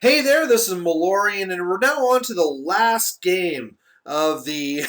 Hey there, this is Malorian, and we're now on to the last game of the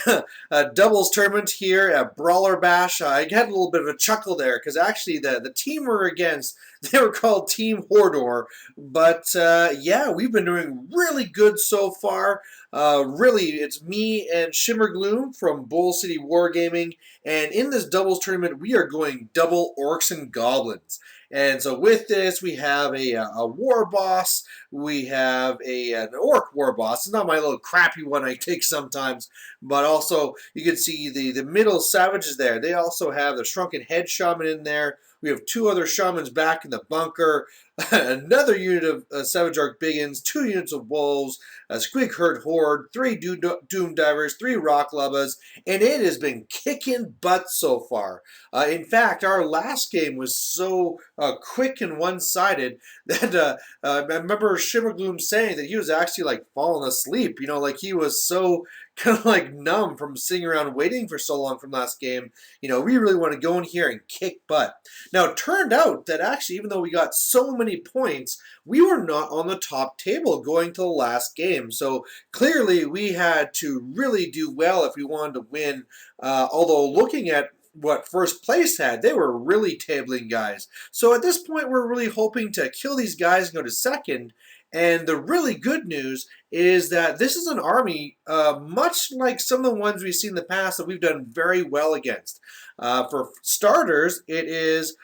doubles tournament here at Brawler Bash. I had a little bit of a chuckle there because actually the team we're against, they were called Team Hordor. But yeah, we've been doing really good so far. Really, it's me and Shimmergloom from Bull City Wargaming, and in this doubles tournament, we are going double Orcs and Goblins. And so with this, we have a war boss. We have an orc war boss. It's not my little crappy one I take sometimes, but also you can see the middle savages there. They also have the shrunken head shaman in there. We have two other shamans back in the bunker, another unit of Savage Arc Biggins, two units of wolves, a Squig Herd Horde, three Doom Divers, three Rock Lubbas, and it has been kicking butt so far. In fact, our last game was so quick and one-sided that I remember Shimmergloom saying that he was actually like falling asleep. You know, like he was so kind of like numb from sitting around waiting for so long from last game. You know, we really want to go in here and kick butt. Now, it turned out that actually, even though we got so many points, we were not on the top table going to the last game. So clearly, we had to really do well if we wanted to win. Although looking at what first place had, they were really tabling guys. So at this point, we're really hoping to kill these guys and go to second. And the really good news is that this is an army, much like some of the ones we've seen in the past, that we've done very well against. For starters, it is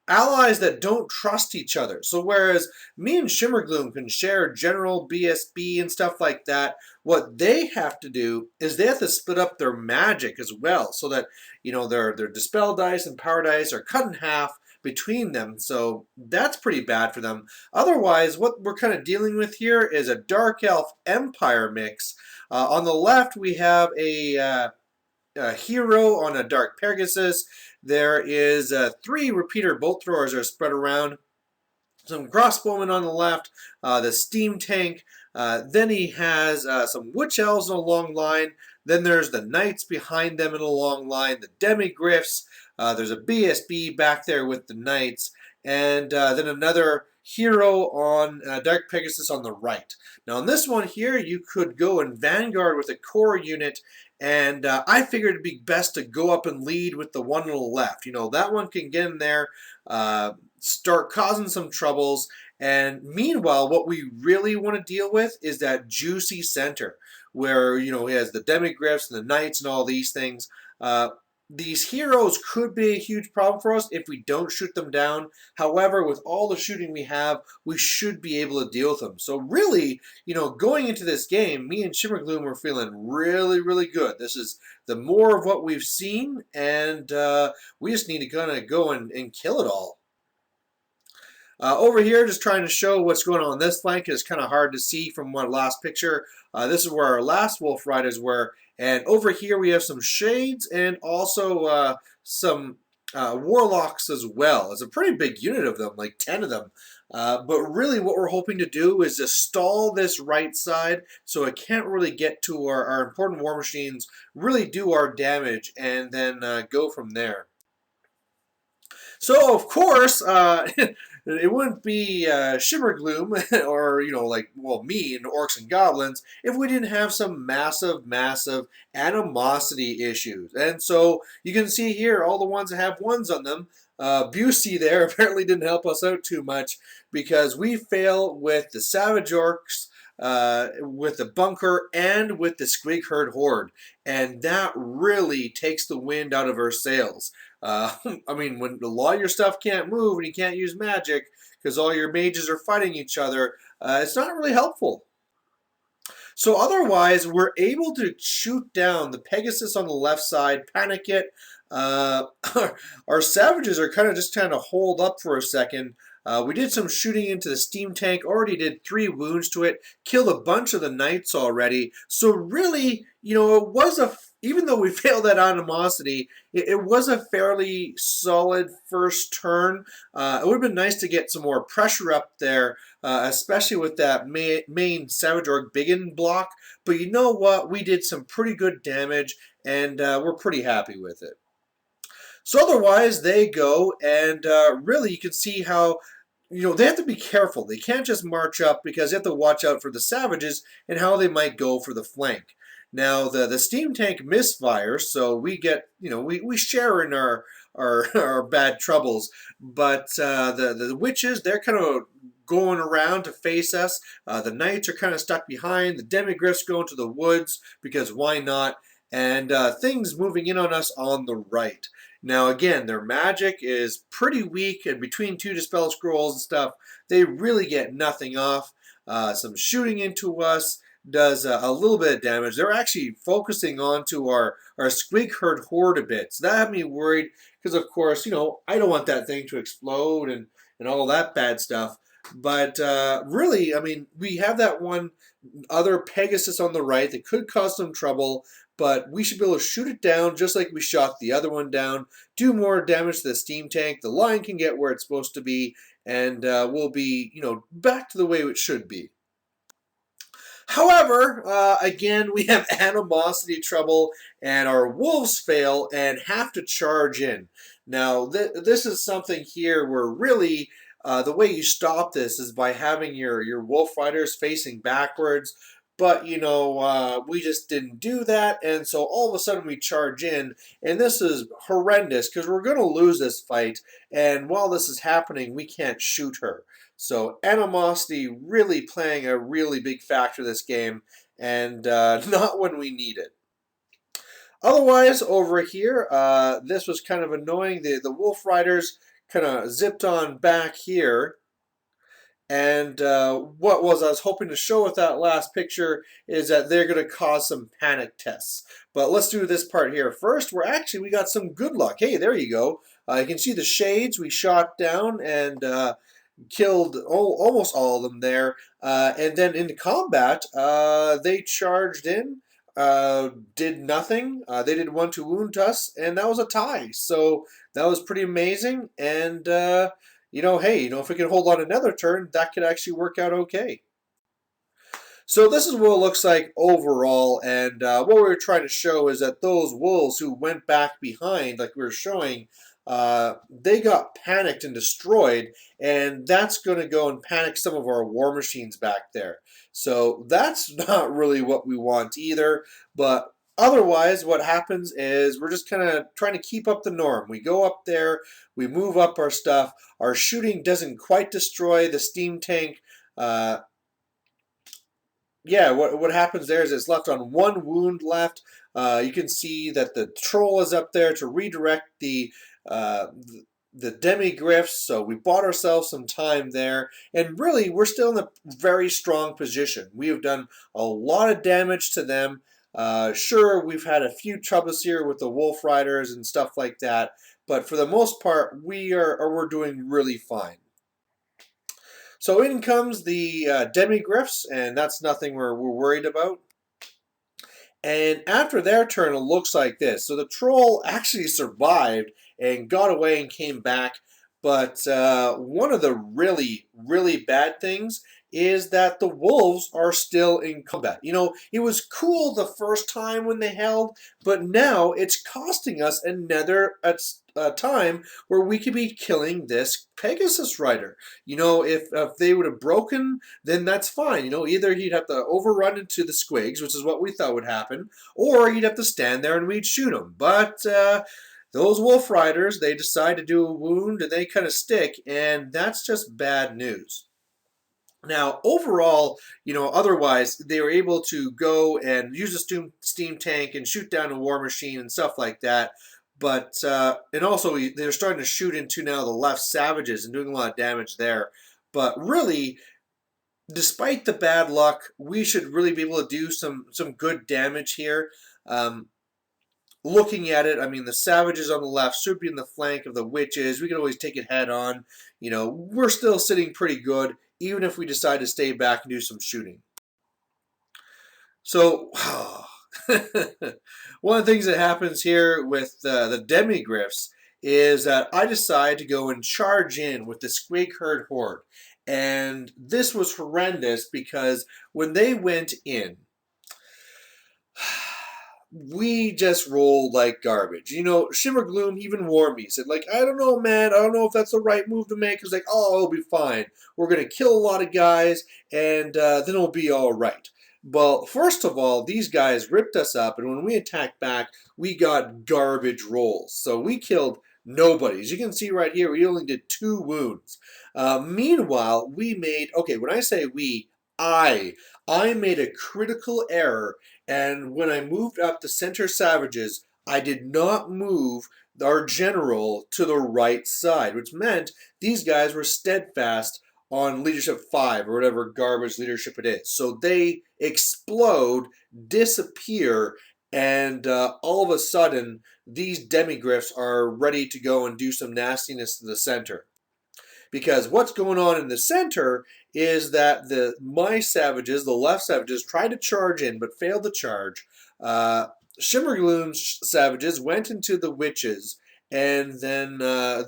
allies that don't trust each other. So whereas me and Shimmergloom can share general BSB and stuff like that, what they have to do is they have to split up their magic as well, so that their dispel dice and power dice are cut in half between them. So that's pretty bad for them. Otherwise, what we're kind of dealing with here is a Dark Elf Empire mix. On the left, we have a hero on a Dark Pegasus. There is three repeater bolt throwers that are spread around. Some crossbowmen on the left, the steam tank. Then he has some witch elves in a long line. Then there's the knights behind them in a long line, the demigryphs. There's a BSB back there with the knights. And then another hero on Dark Pegasus on the right. Now on this one here, you could go in Vanguard with a core unit, and I figured it'd be best to go up and lead with the one on the left. You know, that one can get in there, start causing some troubles, and meanwhile, what we really want to deal with is that juicy center, where, he has the demigryphs and the knights and all these things. These heroes could be a huge problem for us if we don't shoot them down. However, with all the shooting we have, we should be able to deal with them. So really, going into this game, me and Shimmergloom were feeling really, really good. This is the more of what we've seen, and we just need to kind of go and kill it all. Over here, just trying to show what's going on this flank. It's kind of hard to see from one last picture. This is where our last Wolf Riders were. And over here, we have some Shades and also some Warlocks as well. It's a pretty big unit of them, like 10 of them. But really what we're hoping to do is just stall this right side so it can't really get to our important war machines, really do our damage, and then go from there. So, of course, it wouldn't be Shimmergloom or, me and Orcs and Goblins if we didn't have some massive, massive animosity issues. And so you can see here all the ones that have ones on them. Busey there apparently didn't help us out too much because we fail with the Savage Orcs, with the bunker, and with the Squig Herd Horde. And that really takes the wind out of our sails. I mean, when a lot of your stuff can't move and you can't use magic because all your mages are fighting each other, it's not really helpful. So otherwise, we're able to shoot down the Pegasus on the left side, panic it. Our savages are kind of just trying to hold up for a second. We did some shooting into the steam tank, already did 3 wounds to it, killed a bunch of the knights already. So really, it was even though we failed that animosity, it was a fairly solid first turn. It would have been nice to get some more pressure up there, especially with that main Savage Orc Biggin block. But you know what? We did some pretty good damage, and we're pretty happy with it. So otherwise, they go, and really you can see how they have to be careful. They can't just march up because they have to watch out for the savages and how they might go for the flank. Now the steam tank misfires, so we get we share in our bad troubles. But the witches, they're kind of going around to face us. The knights are kind of stuck behind. The demigriffs go into the woods because why not? And things moving in on us on the right. Now, again, their magic is pretty weak, and between two Dispel Scrolls and stuff, they really get nothing off. Some shooting into us does a little bit of damage. They're actually focusing onto our Squig Horde a bit. So that had me worried because, of course, I don't want that thing to explode and all that bad stuff. But really, I mean, we have that one other Pegasus on the right that could cause some trouble, but we should be able to shoot it down just like we shot the other one down, do more damage to the steam tank. The line can get where it's supposed to be, and we'll be, back to the way it should be. However, again, we have animosity trouble, and our wolves fail and have to charge in. Now, this is something here where really the way you stop this is by having your wolf riders facing backwards. But, we just didn't do that, and so all of a sudden we charge in, and this is horrendous because we're going to lose this fight, and while this is happening, we can't shoot her. So animosity really playing a really big factor this game, and not when we need it. Otherwise, over here, this was kind of annoying. The Wolf Riders kind of zipped on back here. And what I was hoping to show with that last picture is that they're going to cause some panic tests. But let's do this part here first. We got some good luck. Hey, there you go. You can see the shades we shot down and killed almost all of them there. And then into combat, they charged in, did nothing. They did one to wound us, and that was a tie. So that was pretty amazing. And hey, if we can hold on another turn, that could actually work out okay. So this is what it looks like overall, and what we were trying to show is that those wolves who went back behind, like we were showing, they got panicked and destroyed, and that's going to go and panic some of our war machines back there. So that's not really what we want either, but otherwise what happens is we're just kind of trying to keep up the norm. We go up there, we move up our stuff, our shooting doesn't quite destroy the steam tank. Yeah, what happens there is it's left on one wound left. You can see that the troll is up there to redirect the demigriffs, so we bought ourselves some time there, and really we're still in a very strong position. We have done a lot of damage to them. Sure, we've had a few troubles here with the wolf riders and stuff like that, but for the most part we're doing really fine. So in comes the demigriffs, and that's nothing we're worried about. And after their turn, it looks like this. So the troll actually survived and got away and came back. But one of the really, really bad things is that the wolves are still in combat. It was cool the first time when they held, but now it's costing us another time where we could be killing this Pegasus rider. If they would have broken, then that's fine. Either he'd have to overrun into the squigs, which is what we thought would happen, or he'd have to stand there and we'd shoot him. But those wolf riders, they decide to do a wound and they kind of stick, and that's just bad news. Now, overall, otherwise, they were able to go and use a steam tank and shoot down a war machine and stuff like that. But, and also, they're starting to shoot into now the left savages and doing a lot of damage there. But really, despite the bad luck, we should really be able to do some good damage here. Looking at it, I mean, the savages on the left should be in the flank of the witches. We can always take it head on. We're still sitting pretty good, even if we decide to stay back and do some shooting. So, one of the things that happens here with the demigriffs is that I decide to go and charge in with the Squig Horde. And this was horrendous because when they went in, we just rolled like garbage. You know, Shimmergloom even warned me. He said, like, I don't know, man. I don't know if that's the right move to make. He's like, oh, it'll be fine. We're going to kill a lot of guys, and then it'll be all right. Well, first of all, these guys ripped us up, and when we attacked back, we got garbage rolls. So we killed nobody. As you can see right here, we only did 2 wounds. Meanwhile, we made, okay, when I say we, I made a critical error, and when I moved up the center savages, I did not move our general to the right side, which meant these guys were steadfast on leadership 5 or whatever garbage leadership it is. So they explode, disappear, and all of a sudden, these demigryphs are ready to go and do some nastiness to the center. Because what's going on in the center is that my savages, the left savages, tried to charge in but failed to charge. Shimmergloom's savages went into the witches, and then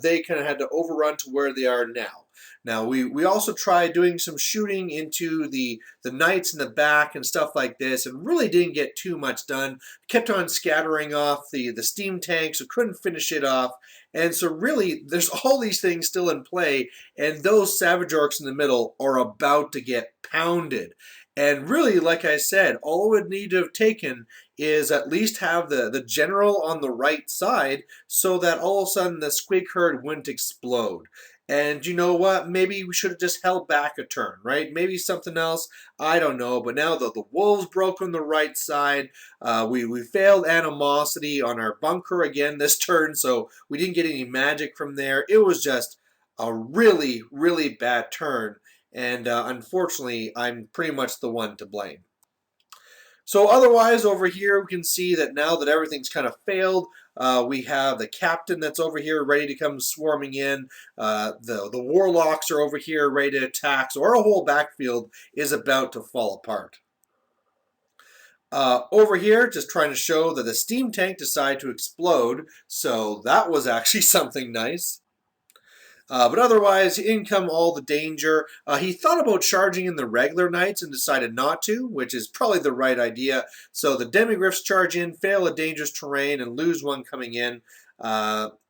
they kind of had to overrun to where they are now. Now, we also tried doing some shooting into the knights in the back and stuff like this, and really didn't get too much done. Kept on scattering off the steam tanks, so couldn't finish it off. And so really, there's all these things still in play, and those Savage Orcs in the middle are about to get pounded. And really, like I said, all it would need to have taken is at least have the general on the right side so that all of a sudden the squig herd wouldn't explode. And you know what? Maybe we should have just held back a turn, right? Maybe something else. I don't know. But now the wolves broke on the right side. We failed animosity on our bunker again this turn, so we didn't get any magic from there. It was just a really, really bad turn. And unfortunately, I'm pretty much the one to blame. So otherwise, over here, we can see that now that everything's kind of failed, we have the captain that's over here ready to come swarming in. The warlocks are over here ready to attack. So our whole backfield is about to fall apart. Over here, just trying to show that the steam tank decided to explode. So that was actually something nice. But otherwise, in come all the danger. He thought about charging in the regular knights and decided not to, which is probably the right idea. So the demigryphs charge in, fail a dangerous terrain, and lose one coming in.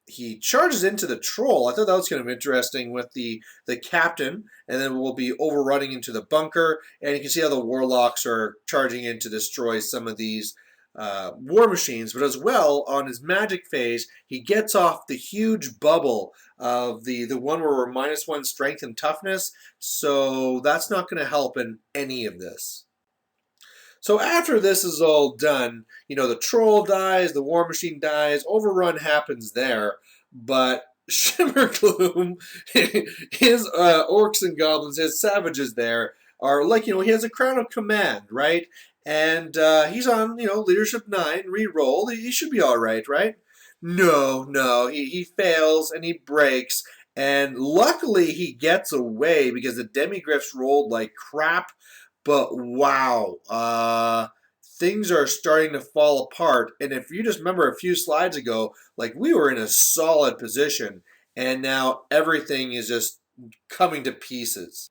He charges into the troll. I thought that was kind of interesting with the captain, and then we'll be overrunning into the bunker. And you can see how the warlocks are charging in to destroy some of these war machines, but as well on his magic phase he gets off the huge bubble of the one where we're -1 strength and toughness, so that's not going to help in any of this. So after this is all done, you know, the troll dies, the war machine dies, overrun happens there, but Shimmergloom, his orcs and goblins, his savages there are like, you know, he has a crown of command, right? And he's on, you know, leadership 9, re-roll. He should be all right, right? No, he fails and he breaks. And luckily he gets away because the demigryphs rolled like crap. But wow, things are starting to fall apart. And if you just remember a few slides ago, like we were in a solid position, and now everything is just coming to pieces.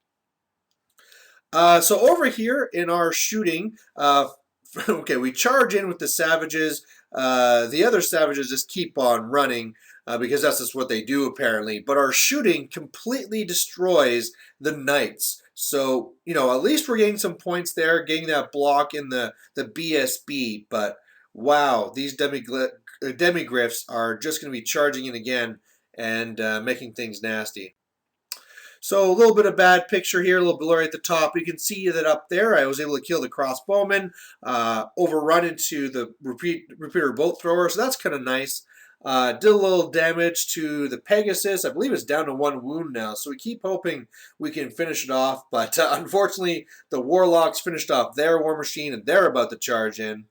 So over here in our shooting, okay, we charge in with the savages. The other savages just keep on running because that's just what they do apparently. But our shooting completely destroys the knights. So, you know, at least we're getting some points there, getting that block in the BSB. But wow, these demigryphs are just going to be charging in again and making things nasty. So a little bit of bad picture here, a little blurry at the top. You can see that up there I was able to kill the crossbowman, overrun into the repeater bolt thrower, so that's kind of nice. Did a little damage to the Pegasus. I believe it's down to 1 wound now, so we keep hoping we can finish it off. But unfortunately, the Warlocks finished off their war machine, and they're about to charge in.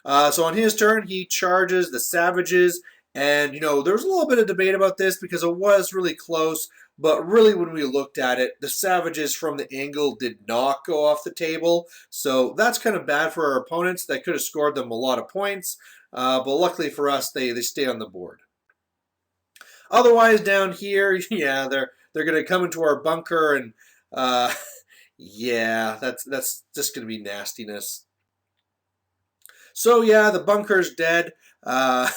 So on his turn, he charges the Savages. And, you know, there's a little bit of debate about this because it was really close. But really, when we looked at it, the Savages from the angle did not go off the table. So that's kind of bad for our opponents. That could have scored them a lot of points. But luckily for us, they stay on the board. Otherwise, down here, yeah, they're going to come into our bunker. And, yeah, that's just going to be nastiness. So yeah, the bunker's dead. Uh,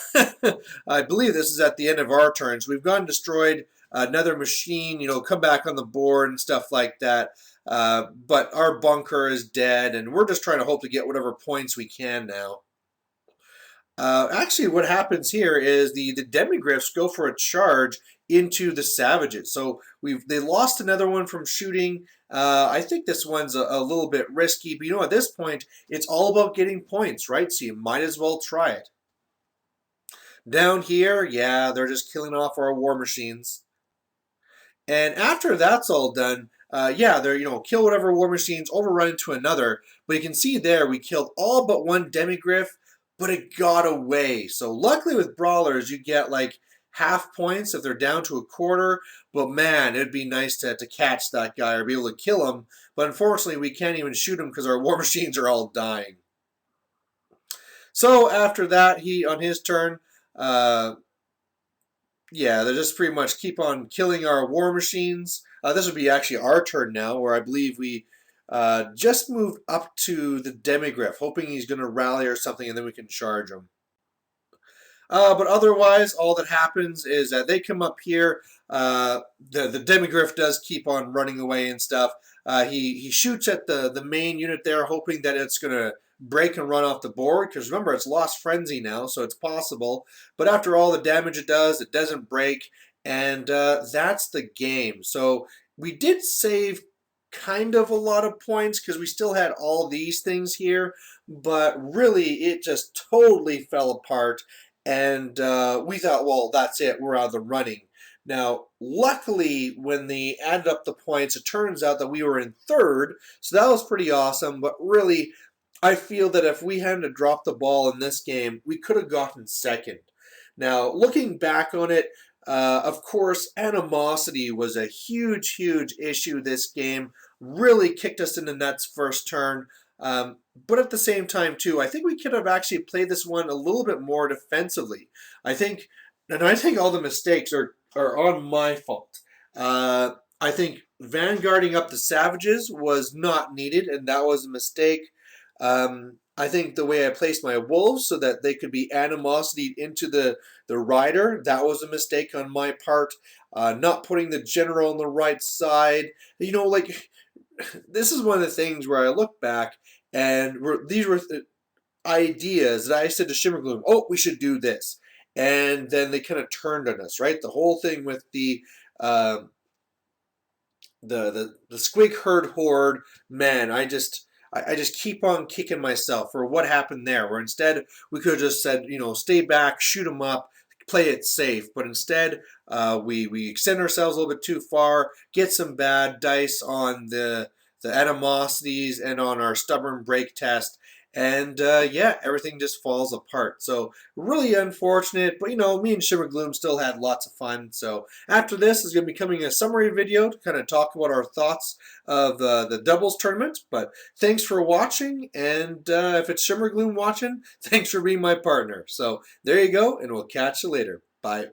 I believe this is at the end of our turns. We've gone and destroyed another machine, come back on the board and stuff like that. But our bunker is dead, and we're just trying to hope to get whatever points we can now. Actually, what happens here is the demigriffs go for a charge into the savages. So they lost another one from shooting. I think this one's a little bit risky, but at this point, it's all about getting points, right? So you might as well try it. Down here, yeah, they're just killing off our war machines. And after that's all done, yeah, they're, kill whatever war machines, overrun into another. But you can see there, we killed all but one demigriff, but it got away. So luckily with Brawlers, you get like half points if they're down to a quarter. But man, it'd be nice to catch that guy or be able to kill him. But unfortunately, we can't even shoot him because our war machines are all dying. So after that, on his turn, yeah, they just pretty much keep on killing our war machines. This would be actually our turn now, where I believe we just moved up to the demigriff, hoping he's going to rally or something, and then we can charge him. But otherwise, all that happens is that they come up here. The demigriff does keep on running away and stuff. He shoots at the main unit there, hoping that it's going to break and run off the board, because remember, it's lost frenzy now, so it's possible. But after all the damage it doesn't break, and that's the game. So we did save kind of a lot of points because we still had all these things here, but really it just totally fell apart, and we thought, well, that's it, we're out of the running. Now, luckily, when they added up the points, it turns out that we were in third, so that was pretty awesome, but really, I feel that if we hadn't dropped the ball in this game, we could have gotten second. Now, looking back on it, of course, animosity was a huge, huge issue this game. Really kicked us in the nuts first turn. But at the same time, too, I think we could have actually played this one a little bit more defensively. I think all the mistakes are on my fault. I think vanguarding up the savages was not needed, and that was a mistake. I think the way I placed my wolves so that they could be animosity into the rider, that was a mistake on my part. Not putting the general on the right side. Like, this is one of the things where I look back and these were ideas that I said to Shimmergloom, oh, we should do this. And then they kind of turned on us, right? The whole thing with the squig horde, man, I just keep on kicking myself for what happened there, where instead we could have just said, stay back, shoot them up, play it safe. But instead, we extend ourselves a little bit too far, get some bad dice on the animosities and on our stubborn break test. And yeah, everything just falls apart. So really unfortunate, but me and Shimmergloom still had lots of fun. So after this is going to be coming a summary video to kind of talk about our thoughts of the doubles tournament. But thanks for watching, and if it's Shimmergloom watching, thanks for being my partner. So there you go, and we'll catch you later. Bye.